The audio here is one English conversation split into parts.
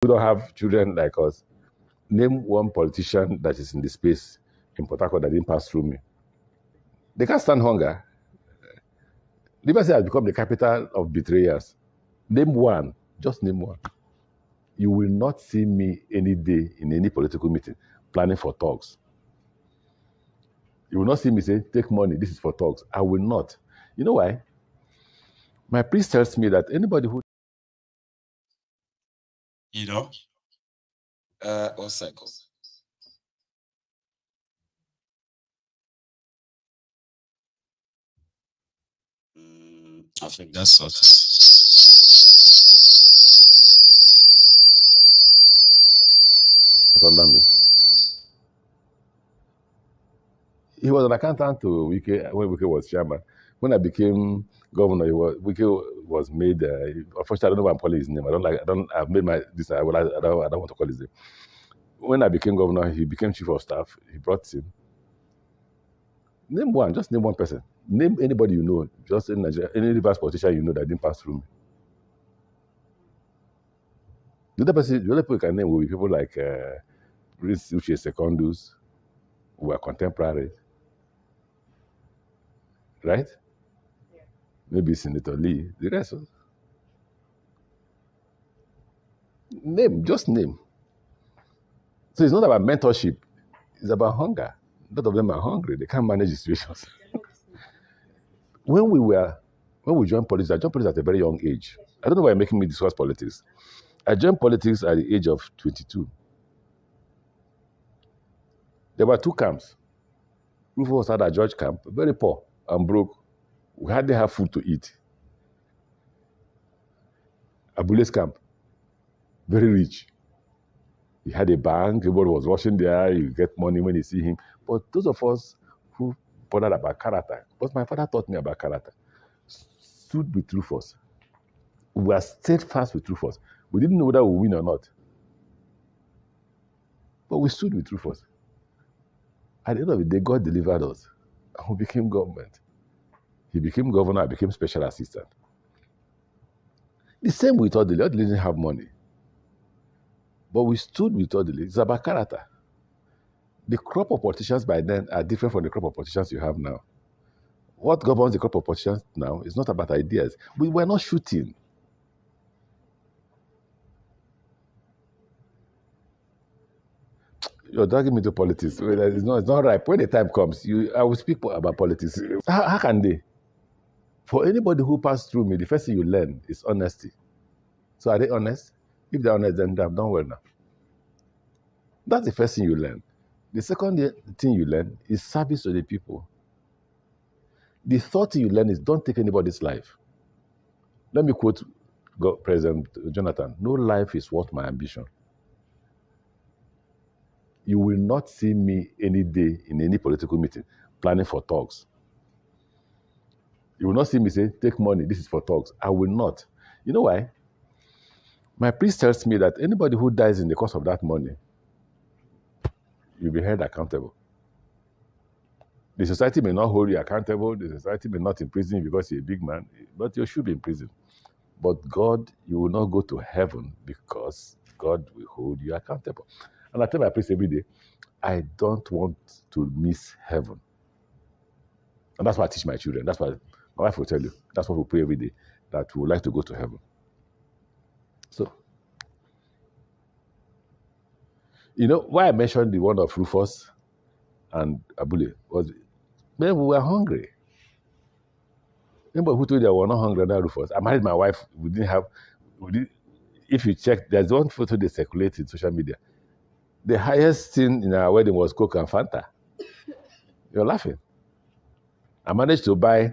We don't have children like us. Name one politician that is in the space in Port Harcourt that didn't pass through me. They can't stand hunger. Liberty has become the capital of betrayers. Name one. Just name one. You will not see me any day in any political meeting planning for talks. You will not see me say, take money, this is for talks. I will not. You know why? My priest tells me that anybody who... You know? 1 second. I think that's what. Under me. He was an accountant to Wike when Wike was chairman. When I became governor, Wike was made. Unfortunately, I don't know why I'm calling his name. I've made my this. I don't want to call his name. When I became governor, he became chief of staff. He brought him. Name one. Just name one person. Name anybody you know. Just in Nigeria, any reverse politician you know that didn't pass through me. The other people you can name will be people like Usher Secondus, who are contemporaries. Right? Yeah. Maybe Senator Lee. The rest. Name, just name. So it's not about mentorship. It's about hunger. A lot of them are hungry. They can't manage the situations. When we joined politics, I joined politics at a very young age. I don't know why you're making me discuss politics. I joined politics at the age of 22. There were two camps. Rufus had a George camp, very poor and broke. We hardly have food to eat. Abule's camp, very rich. He had a bank, everybody was rushing there, you get money when you see him. But those of us who bothered about character, because my father taught me about character, stood with Rufus. We were steadfast with Rufus. We didn't know whether we would win or not. But we stood with Rufus. At the end of the day, God delivered us. And we became government. He became governor, I became special assistant. The same with Odile. Odile didn't have money. But we stood with Odile. It's about character. The crop of politicians by then are different from the crop of politicians you have now. What governs the crop of politicians now is not about ideas. We were not shooting. You're dragging me to politics. It's not right. When the time comes, I will speak about politics. How can they? For anybody who passed through me, the first thing you learn is honesty. So are they honest? If they're honest, then they've done well now. That's the first thing you learn. The second thing you learn is service to the people. The third thing you learn is don't take anybody's life. Let me quote President Jonathan. No life is worth my ambition. You will not see me any day in any political meeting planning for talks. You will not see me say, take money, this is for talks. I will not. You know why? My priest tells me that anybody who dies in the course of that money, you'll be held accountable. The society may not hold you accountable. The society may not imprison you because you're a big man, but you should be in prison. But God, you will not go to heaven because God will hold you accountable. And I tell my priest every day, I don't want to miss heaven. And that's what I teach my children. That's what my wife will tell you. That's what we pray every day, that we would like to go to heaven. So, you know, why I mentioned the one of Rufus and Abule was when we were hungry. Anybody who told you I was not hungry than Rufus? I married my wife. If you check, there's one photo they circulate in social media. The highest thing in our wedding was Coke and Fanta. You're laughing. I managed to buy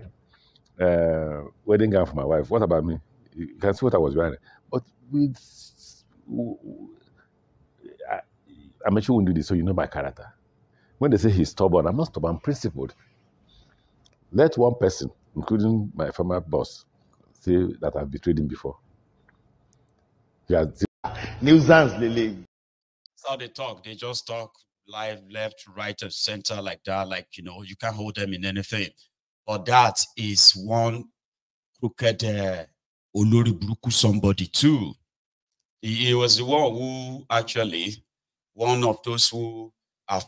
wedding gown for my wife. What about me? You can see what I was wearing. But I'm sure we won't do this, so you know my character. When they say he's stubborn, I'm not stubborn, I'm principled. Let one person, including my former boss, say that I've betrayed him before. Nuisance, Lily. That's how they talk. They just talk live, left, right, and center like that. Like, you know, you can't hold them in anything. But that is one crooked Olori Buruku somebody too. He was the one who actually, one of those who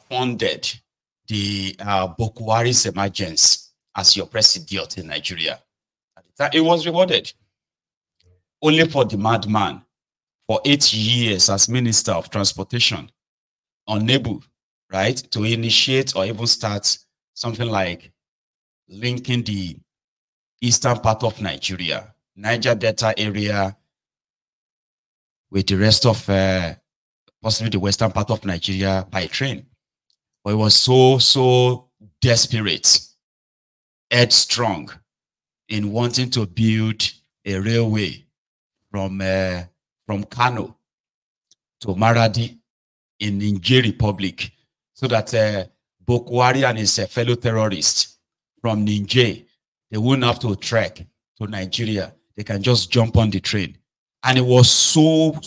funded the Bokuwari's emergence as your president in Nigeria. At the time, it was rewarded. Only for the madman, for 8 years as Minister of Transportation, unable, right, to initiate or even start something like linking the eastern part of Nigeria, Niger Delta area, with the rest of possibly the western part of Nigeria by train. But it was so desperate, headstrong in wanting to build a railway from Kano to Maradi in Niger Republic, so that Bokwari and his fellow terrorists from Niger, they wouldn't have to trek to Nigeria. They can just jump on the train. And it was so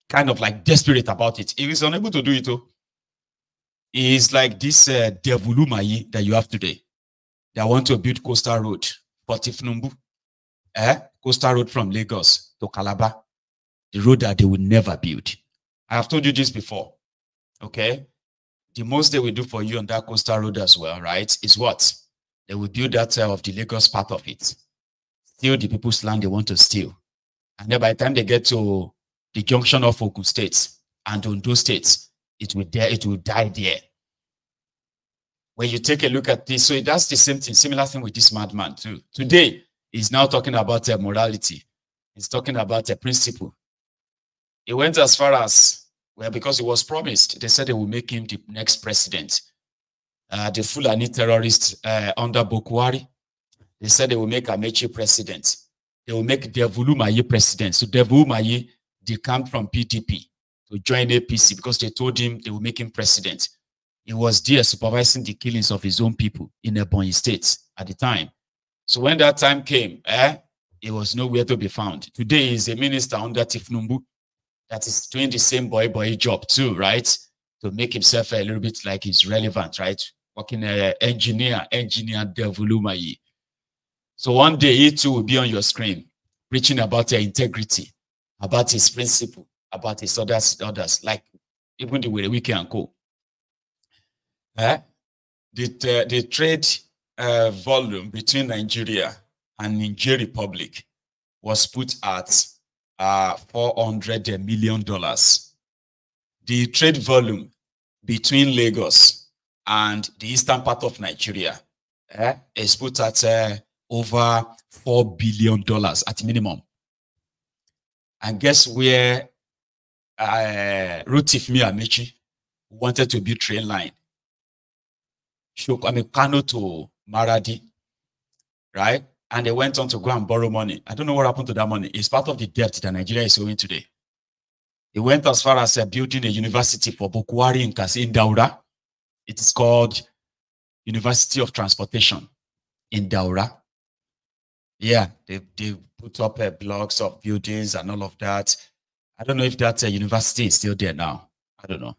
kind of like desperate about it. He was unable to do it. It's like this Devulumayi that you have today. They want to build coastal road for Tinubu. Coastal road from Lagos to Calabar. The road that they will never build. I have told you this before. Okay? The most they will do for you on that coastal road as well, right, is what? They will build that of the Lagos part of it. Steal the people's land they want to steal. And then by the time they get to the junction of Ogun State and Ondo State, it will die there. When you take a look at this, so that's the same thing, similar thing with this madman too. Today, he's now talking about morality. He's talking about a principle. He went as far as, well, because he was promised, they said they will make him the next president. The Fulani terrorists under Bokwari, they said they will make Amaechi president. They will make Devulumayi president. So Devulumayi decamped from PDP to join APC because they told him they will make him president. He was there supervising the killings of his own people in Ebonyi State at the time. So when that time came, he was nowhere to be found. Today, he's a minister under Tinubu that is doing the same boy job too, right? To make himself a little bit like he's relevant, right? Working engineer Devulumayi. So one day he too will be on your screen preaching about their integrity, about his principle, about his others, like even the way we can go. The trade volume between Nigeria and Niger Republic was put at $400 million. The trade volume between Lagos and the eastern part of Nigeria is put at over $4 billion at minimum. And guess where Amaechi wanted to build train line? Kano to Maradi, right? And they went on to go and borrow money. I don't know what happened to that money. It's part of the debt that Nigeria is owing today. He went as far as building a university for Bokwari in Daura. It is called University of Transportation in Daura. Yeah, they put up blocks of buildings and all of that. I don't know if that university is still there now. I don't know.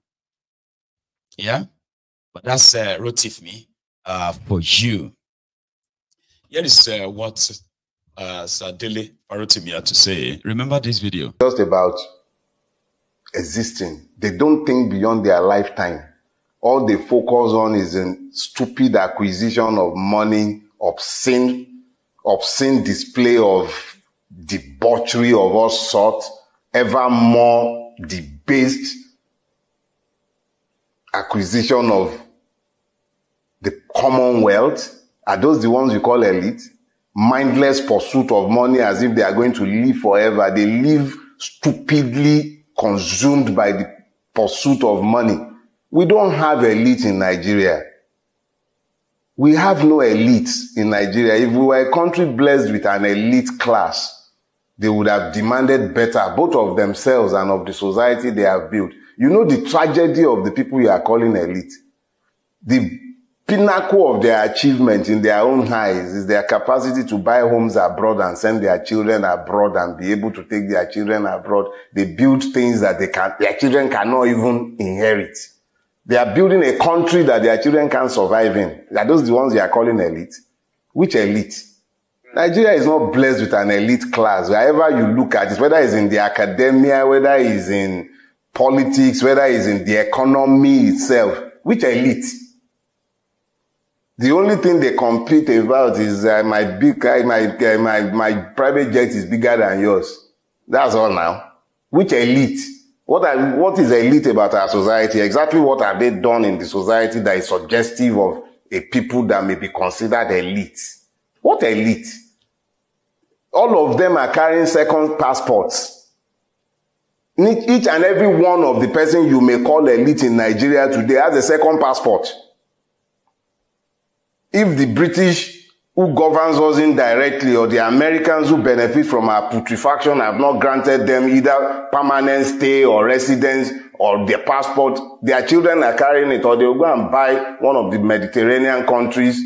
Yeah, but that's Rotifmi for you. Here is what Sadele Farotimi had to say. Remember this video. Just about existing. They don't think beyond their lifetime. All they focus on is a stupid acquisition of money, obscene display of debauchery of all sorts, ever more debased acquisition of the commonwealth. Are those the ones you call elite? Mindless pursuit of money as if they are going to live forever. They live stupidly consumed by the pursuit of money. We don't have elite in Nigeria. We have no elite in Nigeria. If we were a country blessed with an elite class, they would have demanded better, both of themselves and of the society they have built. You know the tragedy of the people you are calling elite. The pinnacle of their achievement in their own eyes is their capacity to buy homes abroad and send their children abroad and be able to take their children abroad. They build things that their children cannot even inherit. They are building a country that their children can't survive in. Are those the ones you are calling elite? Which elite? Nigeria is not blessed with an elite class. Wherever you look at it, whether it's in the academia, whether it's in politics, whether it's in the economy itself, which elite? The only thing they compete about is my private jet is bigger than yours. That's all now. Which elite? What is elite about our society? Exactly what have they done in the society that is suggestive of a people that may be considered elite? What elite? All of them are carrying second passports. Each and every one of the person you may call elite in Nigeria today has a second passport. If the British who governs us indirectly or the Americans who benefit from our putrefaction have not granted them either permanent stay or residence or their passport, their children are carrying it, or they will go and buy one of the Mediterranean countries'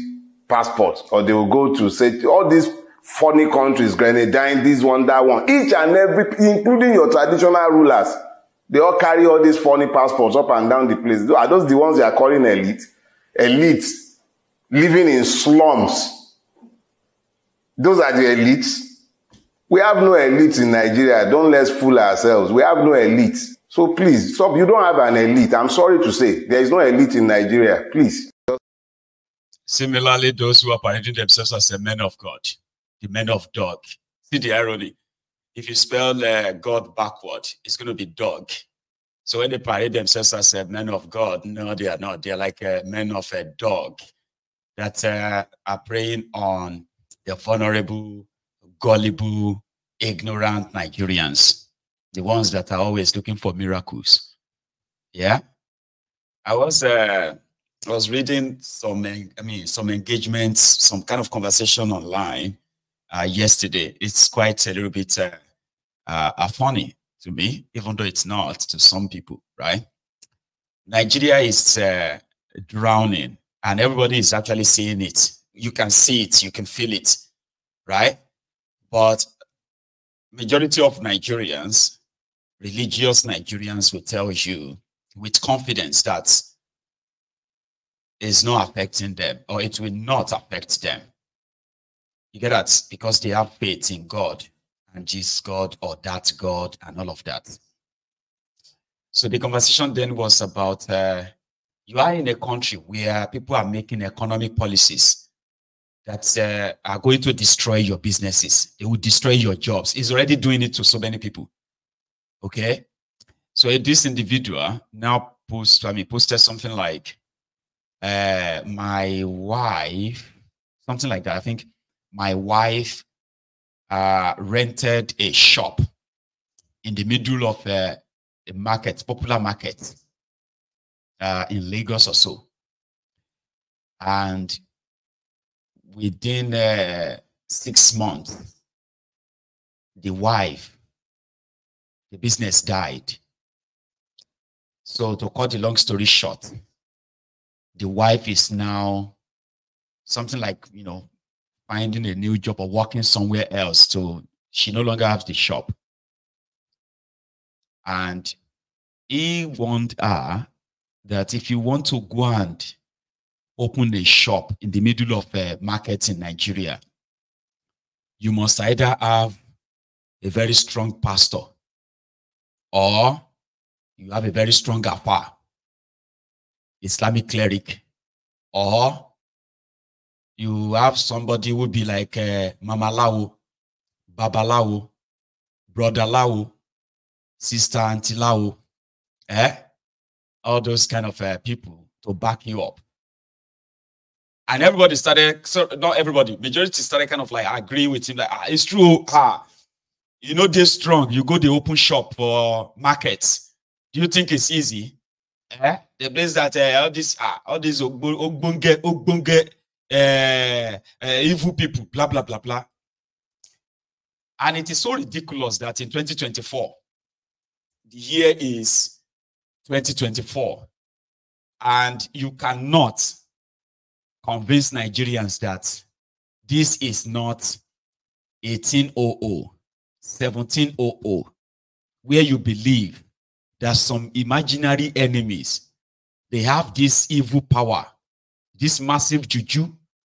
passports, or they will go to say all these funny countries, Grenadine, this one, that one, each and every, including your traditional rulers, they all carry all these funny passports up and down the place. Are those the ones they are calling elite? Elites living in slums. Those are the elites. We have no elites in Nigeria. Don't let's fool ourselves. We have no elites. So please, stop. You don't have an elite. I'm sorry to say. There is no elite in Nigeria. Please. Similarly, those who are parading themselves as the men of God, the men of dog. See the irony. If you spell God backward, it's going to be dog. So when they parade themselves as men of God, no, they are not. They are like men of a dog that are preying on the vulnerable, gullible, ignorant Nigerians, the ones that are always looking for miracles. Yeah, I was reading some engagements, some kind of conversation online yesterday. It's quite a little bit funny to me, even though it's not to some people, right? Nigeria is drowning. And everybody is actually seeing it. You can see it, you can feel it, right? But majority of Nigerians, religious Nigerians, will tell you with confidence that it's not affecting them, or it will not affect them. You get that? Because they have faith in God, and this God or that God and all of that. So the conversation then was about you are in a country where people are making economic policies that are going to destroy your businesses. They will destroy your jobs. It's already doing it to so many people. Okay? So this individual now posted something like, my wife, something like that. I think my wife rented a shop in the middle of a market, popular market. In Lagos or so, and within 6 months, the business died. So to cut the long story short, the wife is now something like, finding a new job or working somewhere else. So she no longer has the shop, and he warned her that if you want to go and open a shop in the middle of a market in Nigeria, you must either have a very strong pastor or you have a very strong Afa, Islamic cleric, or you have somebody who would be like Mama Lao, Baba Lao, Brother Lao, Sister Auntie Lao, all those kind of people to back you up. And everybody started, so not everybody, majority started kind of like agree with him, like, it's true, they're strong. You go to open shop for markets. Do you think it's easy? The place that all these ogbonge, evil people, blah, blah, blah, blah. And it is so ridiculous that in 2024, the year is 2024, and you cannot convince Nigerians that this is not 1800, 1700, where you believe that some imaginary enemies, they have this evil power, this massive juju,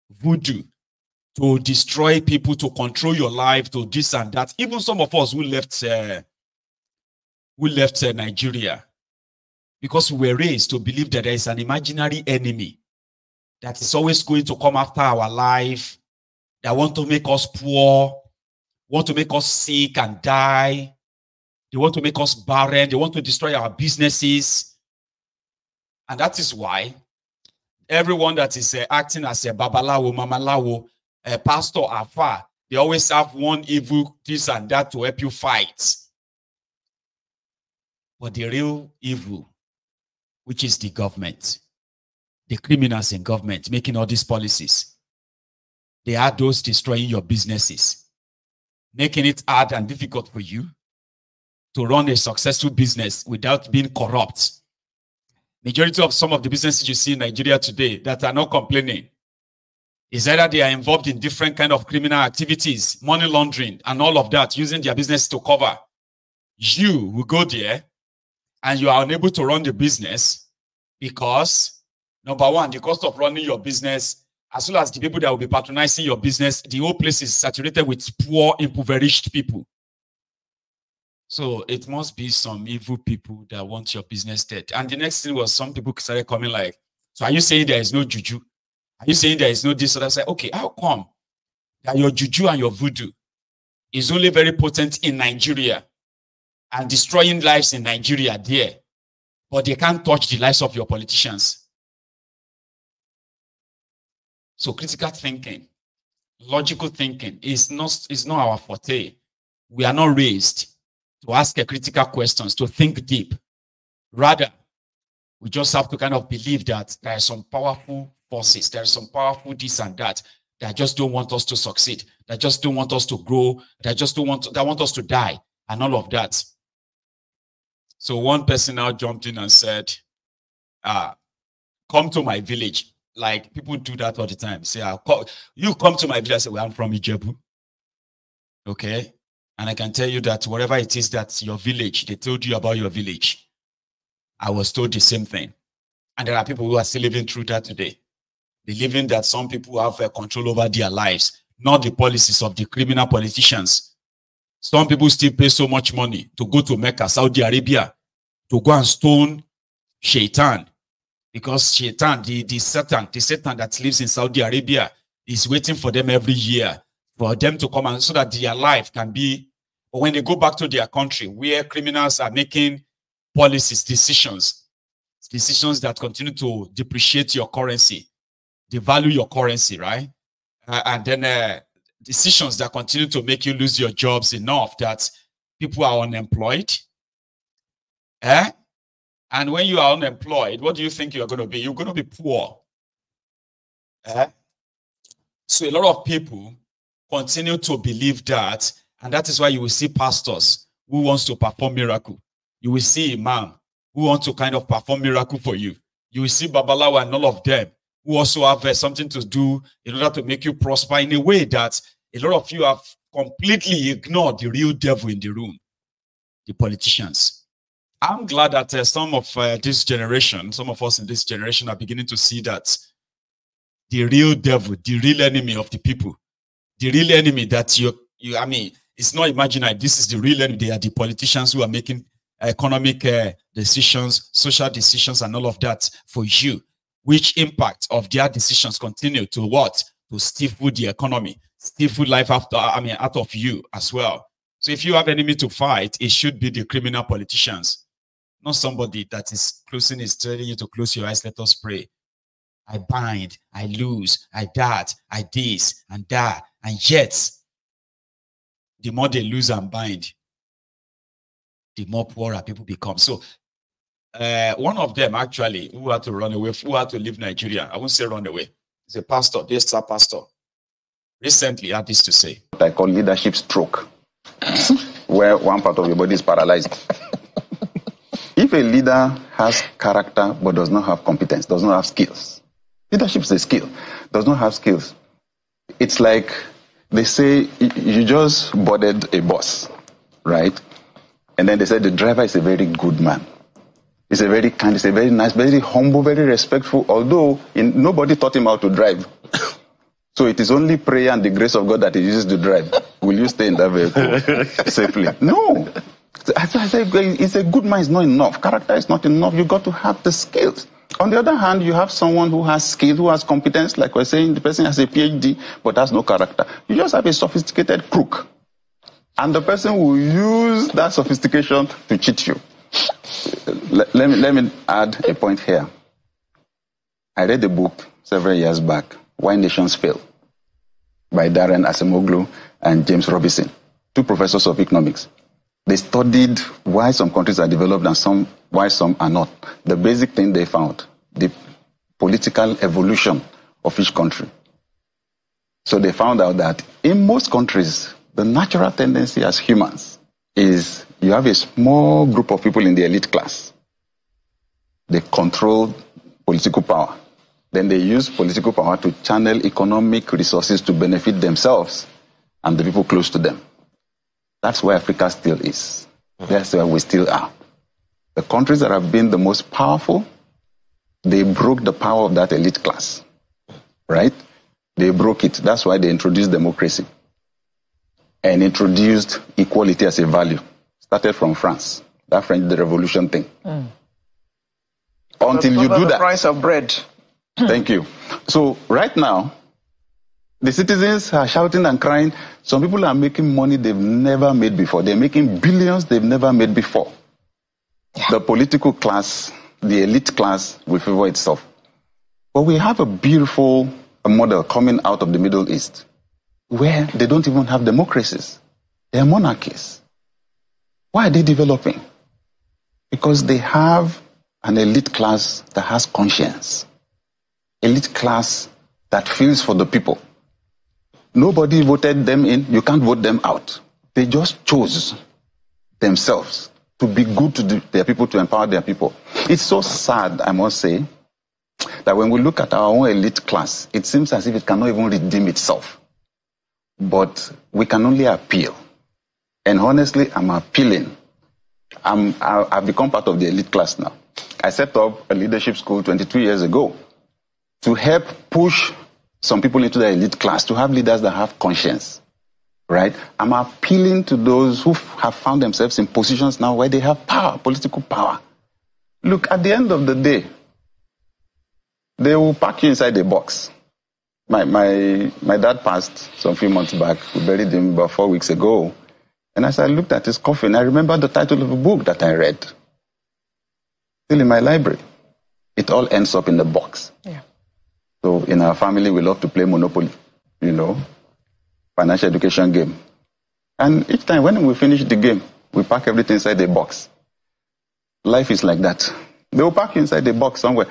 voodoo, to destroy people, to control your life, to this and that. Even some of us who left Nigeria, because we were raised to believe that there is an imaginary enemy that is always going to come after our life, that want to make us poor, want to make us sick and die. They want to make us barren. They want to destroy our businesses. And that is why everyone that is acting as a babalawo, mamalawo, a pastor, afa, they always have one evil, this and that to help you fight. But the real evil, which is the government, the criminals in government making all these policies, they are those destroying your businesses, making it hard and difficult for you to run a successful business without being corrupt. Majority of some of the businesses you see in Nigeria today that are not complaining is either they are involved in different kind of criminal activities, money laundering, and all of that, using their business to cover. You will go there and you are unable to run the business because, number one, the cost of running your business, as well as the people that will be patronizing your business, the whole place is saturated with poor, impoverished people. So it must be some evil people that want your business dead. And the next thing was some people started coming like, so are you saying there is no juju? Are you saying there is no this? So I said, okay, how come that your juju and your voodoo is only very potent in Nigeria and destroying lives in Nigeria there, but they can't touch the lives of your politicians? So critical thinking, logical thinking is not our forte. We are not raised to ask critical questions, to think deep. Rather, we just have to kind of believe that there are some powerful forces, there are some powerful this and that just don't want us to succeed, that just don't want us to grow, that want us to die, and all of that. So one person now jumped in and said, come to my village. Like people do that all the time. Say, you come to my village. I say, well, I'm from Ijebu. Okay. And I can tell you that whatever it is that's your village, they told you about your village, I was told the same thing. And there are people who are still living through that today, believing that some people have control over their lives, not the policies of the criminal politicians. Some people still pay so much money to go to Mecca, Saudi Arabia, to go and stone Shaitan. Because Shaitan, the Satan that lives in Saudi Arabia, is waiting for them every year for them to come and so that their life can be. But when they go back to their country, where criminals are making policies, decisions that continue to depreciate your currency, devalue your currency, right? And then decisions that continue to make you lose your jobs enough that people are unemployed. And when you are unemployed, what do you think you're going to be? You're going to be poor. So a lot of people continue to believe that, and that is why you will see pastors who wants to perform miracle. You will see imam who wants to kind of perform miracle for you. You will see babalawo and all of them who also have something to do in order to make you prosper in a way that a lot of you have completely ignored the real devil in the room, the politicians. I'm glad that some of this generation, some of us in this generation are beginning to see that the real devil, the real enemy of the people, the real enemy that I mean, it's not imaginary. This is the real enemy. They are the politicians who are making economic decisions, social decisions, and all of that for you. Which impact of their decisions continue to what? To stifle the economy, stifle life out of you as well. So if you have enemy to fight, it should be the criminal politicians, not somebody that is telling you to close your eyes. Let us pray. I bind, I lose, I that, I this, and that. And yet, the more they lose and bind, the more poorer people become. So, one of them actually, who had to run away, who had to leave Nigeria, I won't say run away, he's a pastor, this pastor, recently had this to say. What I call leadership stroke, where one part of your body is paralyzed. If a leader has character but does not have competence, does not have skills, leadership is a skill, does not have skills, it's like they say you just boarded a bus, right? And then they said the driver is a very good man. He's a very kind, he's a very nice, very humble, very respectful, although nobody taught him how to drive. So it is only prayer and the grace of God that he uses to drive. Will you stay in that vehicle safely? No. As I say, it's a good mind is not enough. Character is not enough. You got to have the skills. On the other hand, you have someone who has skills, who has competence, like we're saying, the person has a PhD, but has no character. You just have a sophisticated crook. And the person will use that sophistication to cheat you. Let me add a point here. I read a book several years back, Why Nations Fail, by Darren Acemoglu and James Robinson, two professors of economics. They studied why some countries are developed and why some are not. The basic thing they found, the political evolution of each country. So they found out that in most countries, the natural tendency as humans is you have a small group of people in the elite class. They control political power. Then they use political power to channel economic resources to benefit themselves and the people close to them. That's where Africa still is. That's where we still are. The countries that have been the most powerful, they broke the power of that elite class, right? They broke it. That's why they introduced democracy and introduced equality as a value. Started from France, that French Revolution thing. Until you do the that. price of bread. Thank you. So right now, the citizens are shouting and crying. Some people are making money they've never made before. They're making billions they've never made before. Yeah. The political class, the elite class will favor itself. But we have a beautiful model coming out of the Middle East where they don't even have democracies. They are monarchies. Why are they developing? Because they have an elite class that has conscience. Elite class that feels for the people. Nobody voted them in. You can't vote them out. They just chose themselves to be good to their people, to empower their people. It's so sad, I must say, that when we look at our own elite class, it seems as if it cannot even redeem itself. But we can only appeal. And honestly, I'm appealing. I've become part of the elite class now. I set up a leadership school 22 years ago to help push some people into the elite class, to have leaders that have conscience, right? I'm appealing to those who have found themselves in positions now where they have power, political power. Look, at the end of the day, they will pack you inside a box. My dad passed some few months back. We buried him about 4 weeks ago. And as I looked at his coffin, I remember the title of a book that I read. Still in my library. It all ends up in the box. Yeah. So in our family, we love to play Monopoly, financial education game. And each time when we finish the game, we pack everything inside the box. Life is like that. They will pack you inside the box somewhere.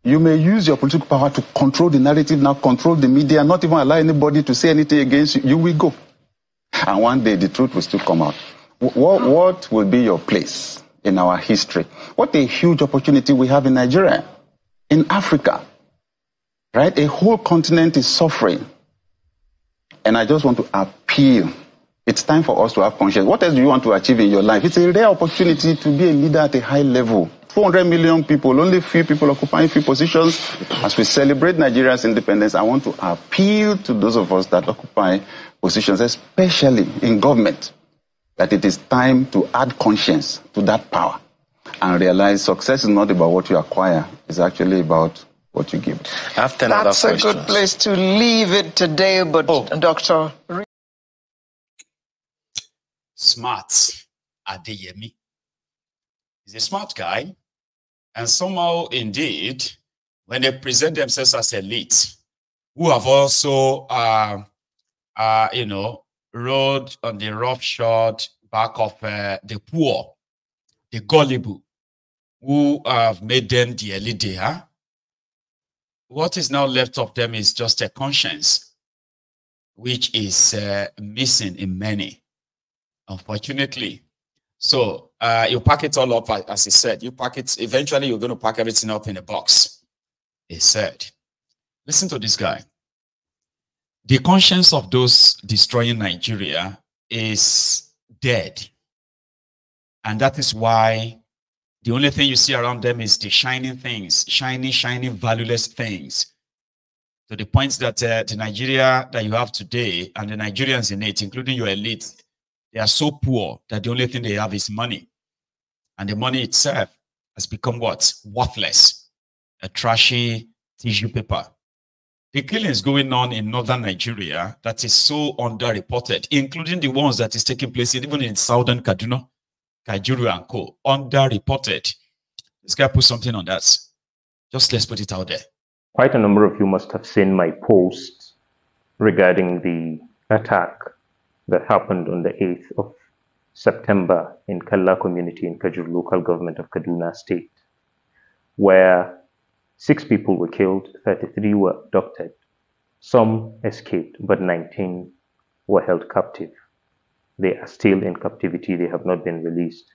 You may use your political power to control the narrative, now control the media, not even allow anybody to say anything against you. You will go. And one day the truth will still come out. What will be your place in our history? What a huge opportunity we have in Nigeria, in Africa. Right? A whole continent is suffering. And I just want to appeal. It's time for us to have conscience. What else do you want to achieve in your life? It's a rare opportunity to be a leader at a high level. 400 million people, only few people occupying few positions. As we celebrate Nigeria's independence, I want to appeal to those of us that occupy positions, especially in government, that it is time to add conscience to that power and realize success is not about what you acquire. It's actually about what you give. After that's a good place to leave it today, but Dr. Smart Adeyemi. He's a smart guy. And somehow, indeed, when they present themselves as elite, who have also, rode on the roughshod back of the poor, the gullible, who have made them the elite they are, what is now left of them is just a conscience, which is missing in many, unfortunately. So you pack it all up, as he said. You pack it, eventually you're going to pack everything up in a box, he said. Listen to this guy. The conscience of those destroying Nigeria is dead. And that is why the only thing you see around them is the shining things, shiny, valueless things. to the point that the Nigeria that you have today and the Nigerians in it, including your elite, they are so poor that the only thing they have is money. And the money itself has become what? Worthless. A trashy tissue paper. The killings going on in northern Nigeria that is so underreported, including the ones that is taking place even in southern Kaduna, Kajuru and Co. Underreported. This guy put something on that. Just let's put it out there. Quite a number of you must have seen my post regarding the attack that happened on the 8th of September in Kalla community in Kajuru local government of Kaduna State, where 6 people were killed, 33 were abducted. Some escaped, but 19 were held captive. They are still in captivity. They have not been released.